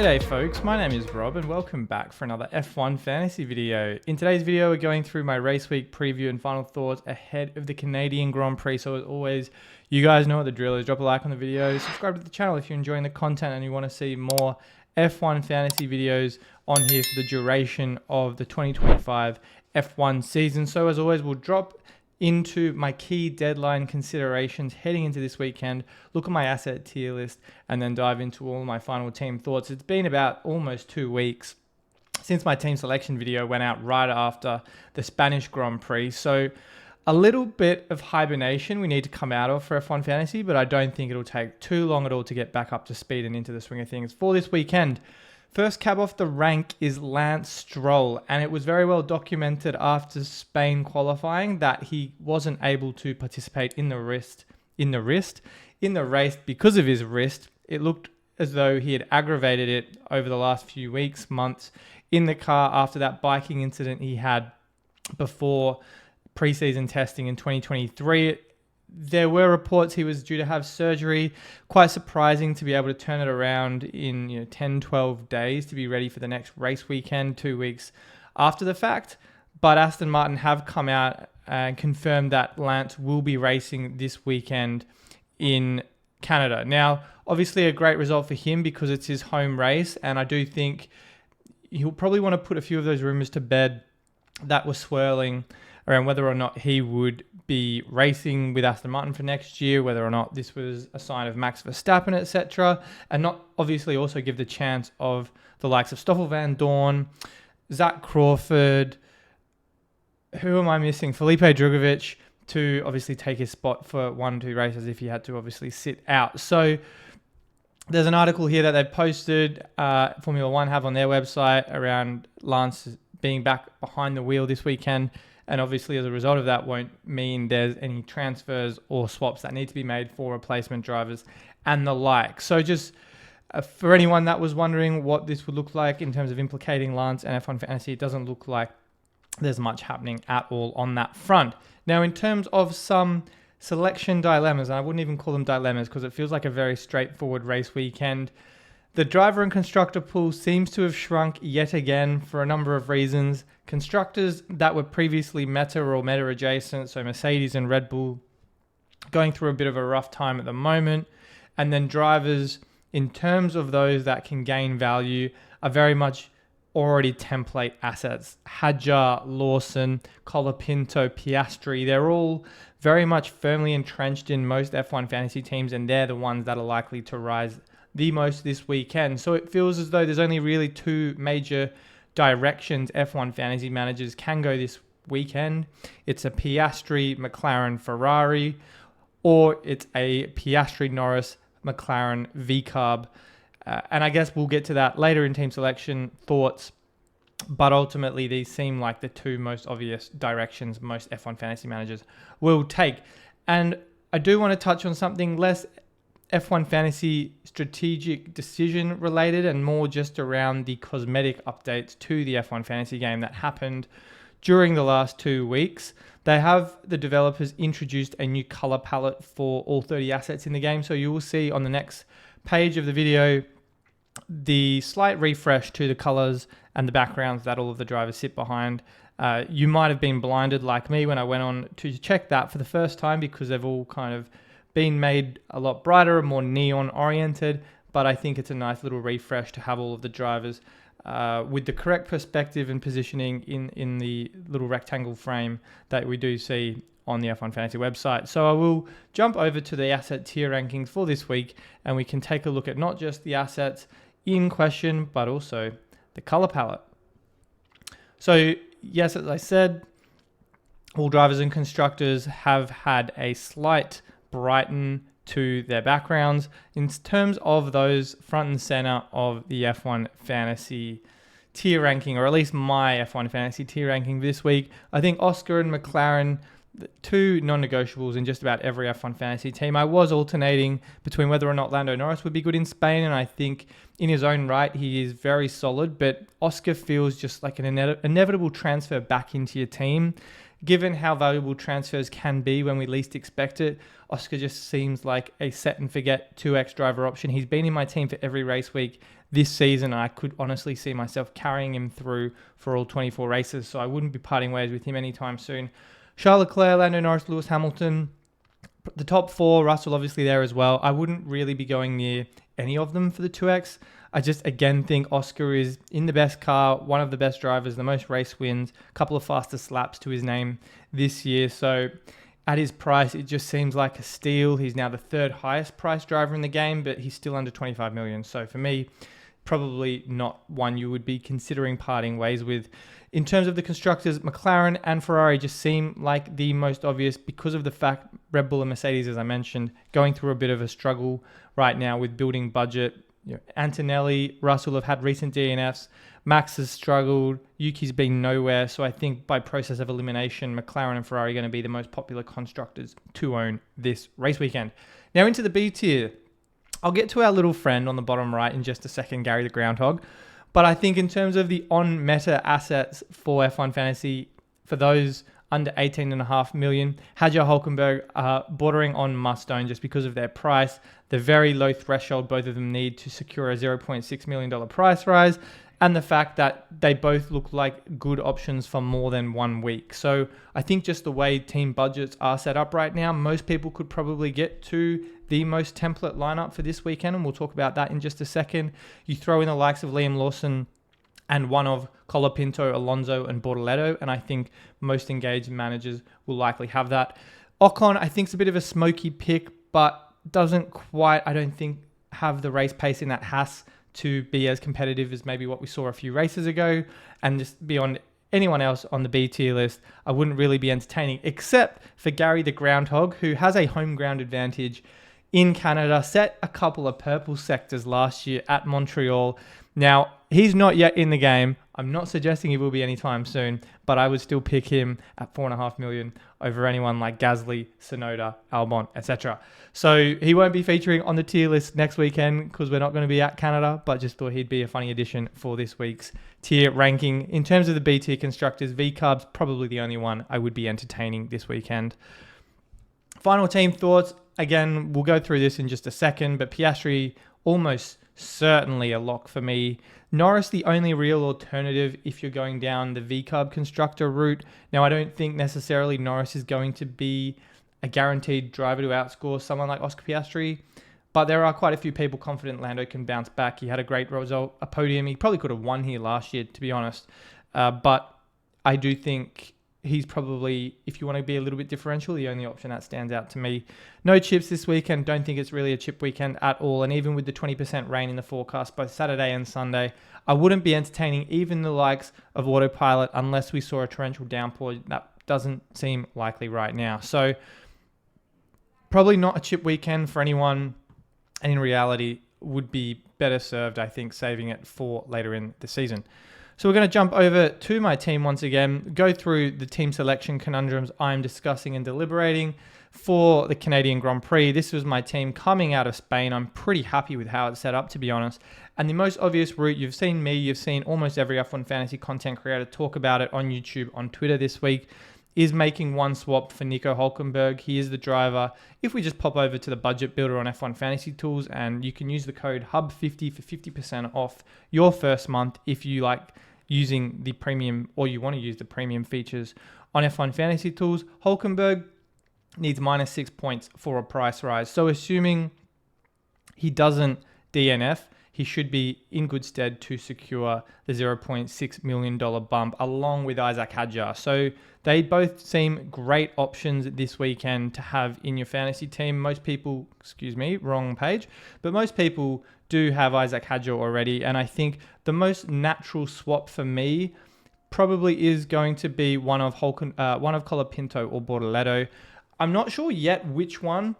G'day folks, my name is Rob and welcome back for another F1 fantasy video. In today's video we're going through my race week preview and final thoughts ahead of the Canadian Grand Prix. So as always, you guys know what the drill is. Drop a like on the video, subscribe to the channel if you're enjoying the content and you want to see more F1 fantasy videos on here for the duration of the 2025 F1 season. So as always, we'll drop into my key deadline considerations heading into this weekend, look at my asset tier list, and then dive into all my final team thoughts. It's been about almost 2 weeks since my team selection video went out right after the Spanish Grand Prix. So a little bit of hibernation we need to come out of for F1 Fantasy, but I don't think it'll take too long at all to get back up to speed and into the swing of things for this weekend. First cab off the rank is Lance Stroll, and it was very well documented after Spain qualifying that he wasn't able to participate in the race because of his wrist. It looked as though he had aggravated it over the last few weeks, months in the car after that biking incident he had before preseason testing in 2023. There were reports he was due to have surgery. Quite surprising to be able to turn it around in 10, 12 days to be ready for the next race weekend, 2 weeks after the fact. But Aston Martin have come out and confirmed that Lance will be racing this weekend in Canada. Now, obviously a great result for him because it's his home race, and I do think he'll probably want to put a few of those rumors to bed that were swirling around whether or not he would be racing with Aston Martin for next year, whether or not this was a sign of Max Verstappen, etc. And not obviously also give the chance of the likes of Stoffel Van Dorn, Zach Crawford, who am I missing? Felipe Drugovich, to obviously take his spot for 1 or 2 races if he had to obviously sit out. So there's an article here that they've posted, Formula One have on their website around Lance being back behind the wheel this weekend. And obviously, as a result of that, won't mean there's any transfers or swaps that need to be made for replacement drivers and the like. So just for anyone that was wondering what this would look like in terms of implicating Lance and F1 Fantasy, it doesn't look like there's much happening at all on that front. Now, in terms of some selection dilemmas, and I wouldn't even call them dilemmas because it feels like a very straightforward race weekend, the driver and constructor pool seems to have shrunk yet again for a number of reasons. Constructors that were previously meta or meta adjacent, so Mercedes and Red Bull, going through a bit of a rough time at the moment. And then drivers, in terms of those that can gain value, are very much already template assets. Hadjar, Lawson, Colapinto, Piastri, they're all very much firmly entrenched in most F1 fantasy teams, and they're the ones that are likely to rise the most this weekend. So it feels as though there's only really 2 major directions F1 fantasy managers can go this weekend. It's a Piastri, McLaren, Ferrari, or it's a Piastri, Norris, McLaren, VCARB. And I guess we'll get to that later in team selection thoughts. But ultimately, these seem like the 2 most obvious directions most F1 fantasy managers will take. And I do want to touch on something less F1 fantasy strategic decision related and more just around the cosmetic updates to the F1 fantasy game that happened during the last 2 weeks. The developers introduced a new color palette for all 30 assets in the game. So you will see on the next page of the video the slight refresh to the colors and the backgrounds that all of the drivers sit behind. You might have been blinded like me when I went on to check that for the first time because they've all kind of been made a lot brighter and more neon oriented, but I think it's a nice little refresh to have all of the drivers with the correct perspective and positioning in the little rectangle frame that we do see on the F1 Fantasy website. So I will jump over to the asset tier rankings for this week, and we can take a look at not just the assets in question, but also the color palette. So yes, as I said, all drivers and constructors have had a slight brighten to their backgrounds. In terms of those front and center of the F1 Fantasy tier ranking, or at least my F1 Fantasy tier ranking this week, I think Oscar and McLaren, the 2 non-negotiables in just about every F1 Fantasy team. I was alternating between whether or not Lando Norris would be good in Spain, and I think in his own right he is very solid, but Oscar feels just like an inevitable transfer back into your team. given how valuable transfers can be when we least expect it, Oscar just seems like a set and forget 2x driver option. He's been in my team for every race week this season. I could honestly see myself carrying him through for all 24 races, so I wouldn't be parting ways with him anytime soon. Charles Leclerc, Lando Norris, Lewis Hamilton, the top four, Russell obviously there as well. I wouldn't really be going near any of them for the 2x. I just, again, think Oscar is in the best car, one of the best drivers, the most race wins, a couple of fastest laps to his name this year. So at his price, it just seems like a steal. He's now the third highest priced driver in the game, but he's still under 25 million. So for me, probably not one you would be considering parting ways with. In terms of the constructors, McLaren and Ferrari just seem like the most obvious because of the fact Red Bull and Mercedes, as I mentioned, going through a bit of a struggle right now with building budget. Antonelli, Russell have had recent DNFs. Max has struggled. Yuki's been nowhere. So I think by process of elimination, McLaren and Ferrari are going to be the most popular constructors to own this race weekend. Now into the B tier. I'll get to our little friend on the bottom right in just a second, Gary the Groundhog. But I think in terms of the on-meta assets for F1 Fantasy, for those under 18.5 million, Hadjar Hulkenberg are bordering on must-own just because of their price, the very low threshold both of them need to secure a $0.6 million price rise, and the fact that they both look like good options for more than 1 week. So I think just the way team budgets are set up right now, most people could probably get to the most template lineup for this weekend, and we'll talk about that in just a second. You throw in the likes of Liam Lawson and one of Colapinto, Alonso, and Bortoleto, and I think most engaged managers will likely have that. Ocon, I think, is a bit of a smoky pick, but doesn't quite, I don't think, have the race pace in that Haas to be as competitive as maybe what we saw a few races ago. And just beyond anyone else on the B tier list, I wouldn't really be entertaining, except for Gary the Groundhog, who has a home ground advantage in Canada, set a couple of purple sectors last year at Montreal. Now, he's not yet in the game. I'm not suggesting he will be anytime soon, but I would still pick him at 4.5 million over anyone like Gasly, Tsunoda, Albon, etc. So he won't be featuring on the tier list next weekend because we're not going to be at Canada, but just thought he'd be a funny addition for this week's tier ranking. In terms of the B tier constructors, V-Carb's probably the only one I would be entertaining this weekend. Final team thoughts. Again, we'll go through this in just a second, but Piastri almost certainly a lock for me. Norris, the only real alternative if you're going down the V-Carb constructor route. Now, I don't think necessarily Norris is going to be a guaranteed driver to outscore someone like Oscar Piastri, but there are quite a few people confident Lando can bounce back. He had a great result, a podium. He probably could have won here last year, to be honest. But I do think he's probably, if you want to be a little bit differential, the only option that stands out to me. No chips this weekend. Don't think it's really a chip weekend at all. And even with the 20% rain in the forecast, both Saturday and Sunday, I wouldn't be entertaining even the likes of Autopilot unless we saw a torrential downpour. That doesn't seem likely right now. So probably not a chip weekend for anyone. And in reality, would be better served, I think, saving it for later in the season. So we're going to jump over to my team once again, go through the team selection conundrums I'm discussing and deliberating for the Canadian Grand Prix. This was my team coming out of Spain. I'm pretty happy with how it's set up, to be honest. And the most obvious route, you've seen me, you've seen almost every F1 Fantasy content creator talk about it on YouTube, on Twitter this week, is making one swap for Nico Hulkenberg. He is the driver. If we just pop over to the budget builder on F1 Fantasy Tools, and you can use the code HUB50 for 50% off your first month if you like using the premium, or you want to use the premium features on F1 Fantasy Tools. Hulkenberg needs -6 points for a price rise. So assuming he doesn't DNF, he should be in good stead to secure the $0.6 million bump along with Isaac Hadjar. So they both seem great options this weekend to have in your fantasy team. Most people, wrong page, but most people do have Isaac Hadjar already. And I think the most natural swap for me probably is going to be one of Colapinto or Bortoleto. I'm not sure yet which one.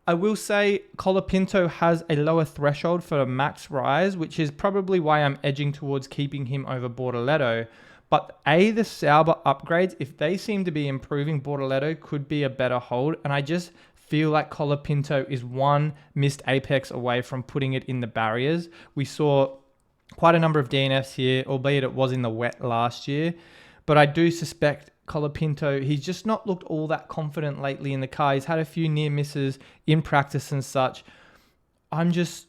I will say Colapinto has a lower threshold for a max rise, which is probably why I'm edging towards keeping him over Bortoleto. But the Sauber upgrades, if they seem to be improving, Bortoleto could be a better hold. And I just feel like Colapinto is one missed apex away from putting it in the barriers. We saw quite a number of DNFs here, albeit it was in the wet last year. But I do suspect Colapinto, he's just not looked all that confident lately in the car. He's had a few near misses in practice and such. I'm just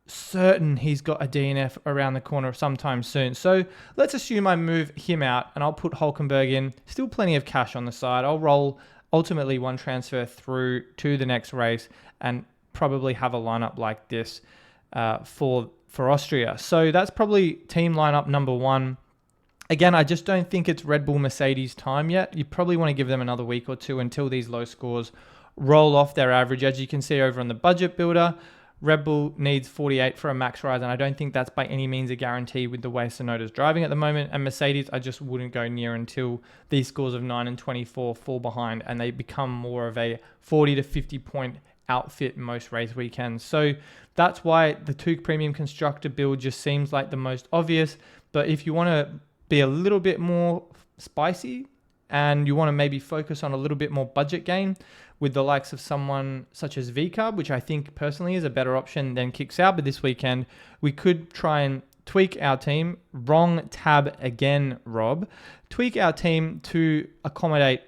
certain he's got a DNF around the corner sometime soon. So let's assume I move him out and I'll put Hulkenberg in. Still plenty of cash on the side. I'll roll ultimately one transfer through to the next race and probably have a lineup like this for Austria. So that's probably team lineup number one. Again, I just don't think it's Red Bull Mercedes time yet. You probably want to give them another week or two until these low scores roll off their average. As you can see over on the budget builder, Red Bull needs 48 for a max rise, and I don't think that's by any means a guarantee with the way Tsunoda's driving at the moment. And Mercedes, I just wouldn't go near until these scores of 9 and 24 fall behind and they become more of a 40 to 50 point outfit most race weekends. So that's why the Tuke Premium Constructor build just seems like the most obvious. But if you want to be a little bit more spicy and you want to maybe focus on a little bit more budget gain with the likes of someone such as VCarb, which I think personally is a better option than Kick Sauber this weekend, we could try and tweak our team. Wrong tab again, Rob. Tweak our team to accommodate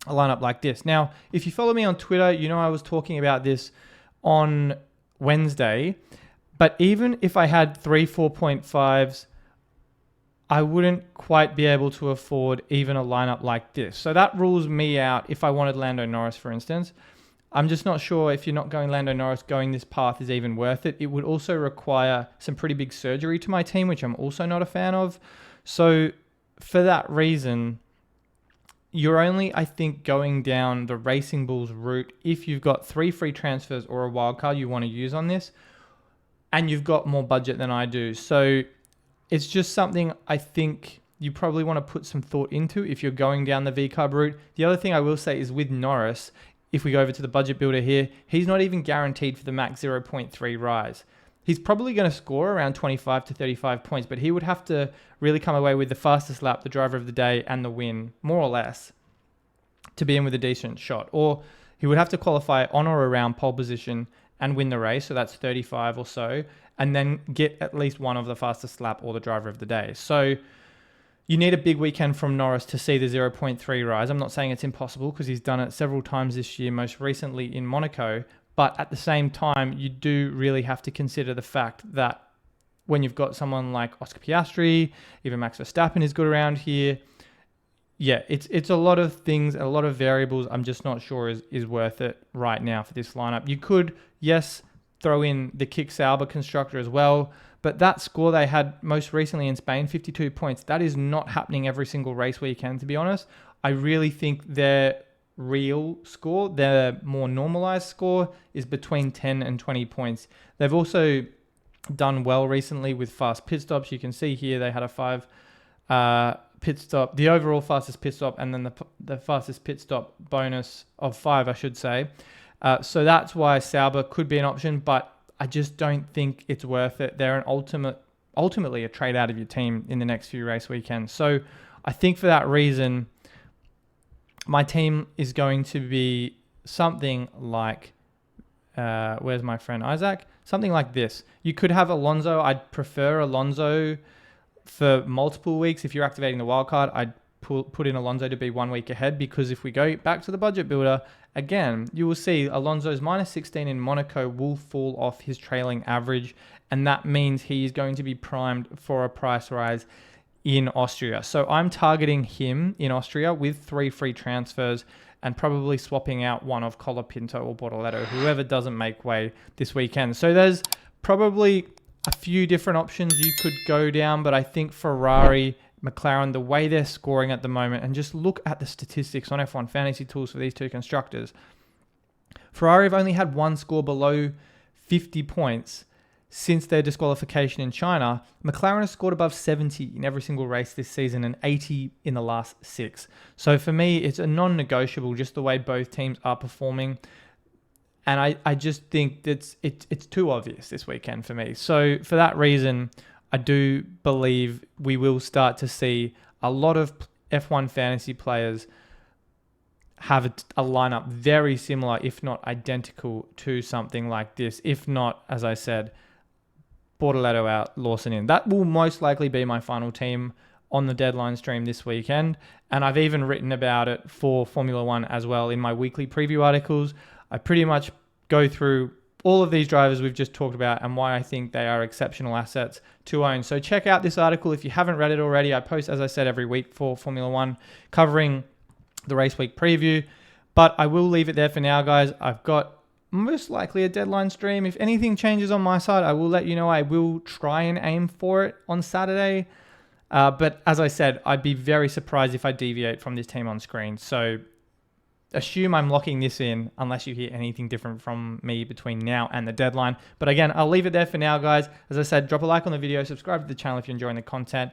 a lineup like this. Now, if you follow me on Twitter, you know I was talking about this on Wednesday, but even if I had 3 4.5s, I wouldn't quite be able to afford even a lineup like this. So that rules me out if I wanted Lando Norris, for instance. I'm just not sure if you're not going Lando Norris, going this path is even worth it. It would also require some pretty big surgery to my team, which I'm also not a fan of. So for that reason, you're only, I think, going down the Racing Bulls route if you've got 3 free transfers or a wildcard you want to use on this, and you've got more budget than I do. So it's just something I think you probably want to put some thought into if you're going down the VCarb route. The other thing I will say is with Norris, if we go over to the budget builder here, he's not even guaranteed for the max 0.3 rise. He's probably going to score around 25 to 35 points, but he would have to really come away with the fastest lap, the driver of the day, and the win, more or less, to be in with a decent shot. Or he would have to qualify on or around pole position and win the race, so that's 35 or so, and then get at least one of the fastest lap or the driver of the day. So you need a big weekend from Norris to see the 0.3 rise. I'm not saying it's impossible because he's done it several times this year, most recently in Monaco. But at the same time, you do really have to consider the fact that when you've got someone like Oscar Piastri, even Max Verstappen is good around here. Yeah, it's a lot of things, a lot of variables. I'm just not sure is worth it right now for this lineup. You could, yes, throw in the Kick Sauber constructor as well, but that score they had most recently in Spain, 52 points, that is not happening every single race weekend, to be honest. I really think their real score, their more normalized score, is between 10 and 20 points. They've also done well recently with fast pit stops. You can see here they had a 5 pit stop, the overall fastest pit stop, and then the fastest pit stop bonus of 5, I should say. So that's why Sauber could be an option, but I just don't think it's worth it. They're ultimately a trade out of your team in the next few race weekends. So I think for that reason, my team is going to be something like, where's my friend Isaac? Something like this. You could have Alonso. I'd prefer Alonso for multiple weeks. If you're activating the wildcard, I'd put in Alonso to be 1 week ahead, because if we go back to the budget builder, again, you will see Alonso's minus 16 in Monaco will fall off his trailing average, and that means he is going to be primed for a price rise in Austria. So I'm targeting him in Austria with 3 free transfers and probably swapping out one of Colapinto or Bortoletto, whoever doesn't make way this weekend. So there's probably a few different options you could go down, but I think Ferrari, McLaren, the way they're scoring at the moment, and just look at the statistics on F1 Fantasy Tools for these two constructors. Ferrari have only had 1 score below 50 points since their disqualification in China. McLaren has scored above 70 in every single race this season and 80 in the last 6. So for me, it's a non-negotiable, just the way both teams are performing. And I just think it's too obvious this weekend for me. So for that reason, I do believe we will start to see a lot of F1 fantasy players have a lineup very similar, if not identical, to something like this. If not, as I said, Bortoletto out, Lawson in. That will most likely be my final team on the deadline stream this weekend. And I've even written about it for Formula One as well in my weekly preview articles. I pretty much go through all of these drivers we've just talked about and why I think they are exceptional assets to own. So check out this article if you haven't read it already. I post, as I said, every week for Formula One covering the race week preview. But I will leave it there for now, guys. I've got most likely a deadline stream. If anything changes on my side, I will let you know. I will try and aim for it on Saturday. But as I said, I'd be very surprised if I deviate from this team on screen. So assume I'm locking this in unless you hear anything different from me between now and the deadline. But again, I'll leave it there for now, guys. As I said, drop a like on the video, subscribe to the channel if you're enjoying the content.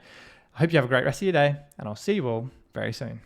I hope you have a great rest of your day, and I'll see you all very soon.